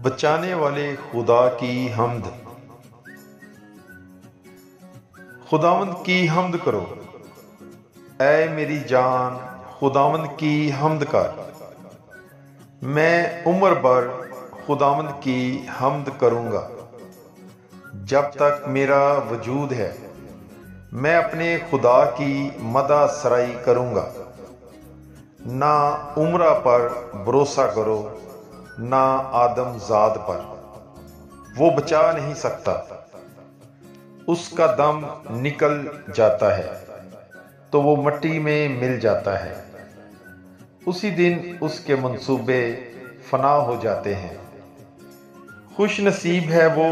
بچانے والے خدا کی حمد۔ خداوند کی حمد کرو، اے میری جان خداوند کی حمد کر۔ میں عمر بھر خداوند کی حمد کروں گا، جب تک میرا وجود ہے میں اپنے خدا کی مدح سرائی کروں گا۔ نہ عمرہ پر بھروسہ کرو، نہ آدم زاد پر، وہ بچا نہیں سکتا۔ اس کا دم نکل جاتا ہے تو وہ مٹی میں مل جاتا ہے، اسی دن اس کے منصوبے فنا ہو جاتے ہیں۔ خوش نصیب ہے وہ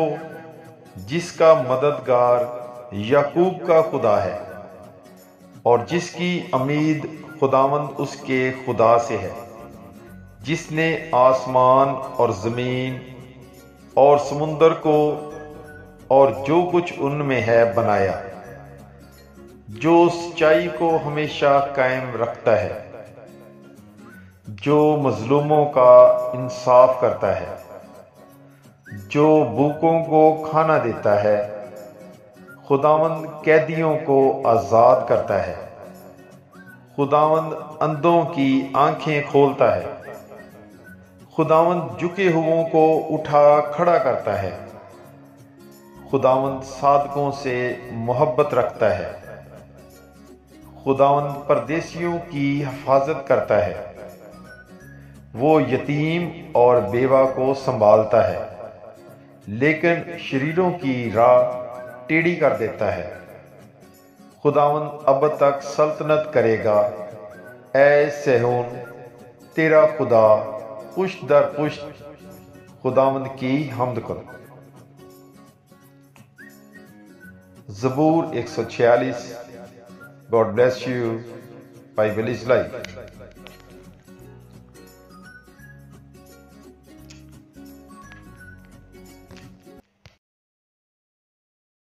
جس کا مددگار یعقوب کا خدا ہے، اور جس کی امید خداوند اس کے خدا سے ہے، جس نے آسمان اور زمین اور سمندر کو اور جو کچھ ان میں ہے بنایا، جو سچائی کو ہمیشہ قائم رکھتا ہے، جو مظلوموں کا انصاف کرتا ہے، جو بھوکوں کو کھانا دیتا ہے۔ خداوند قیدیوں کو آزاد کرتا ہے، خداوند اندھوں کی آنکھیں کھولتا ہے، خداوند جھکے ہوئوں کو اٹھا کھڑا کرتا ہے، خداوند صادقوں سے محبت رکھتا ہے، خداوند پردیسیوں کی حفاظت کرتا ہے، وہ یتیم اور بیوہ کو سنبھالتا ہے، لیکن شریروں کی راہ ٹیڑھی کر دیتا ہے۔ خداوند اب تک سلطنت کرے گا، اے صہیون تیرا خدا پشت در پشت۔ خداوند کی حمد کرو۔ زبور 146۔ God bless you by Village Life۔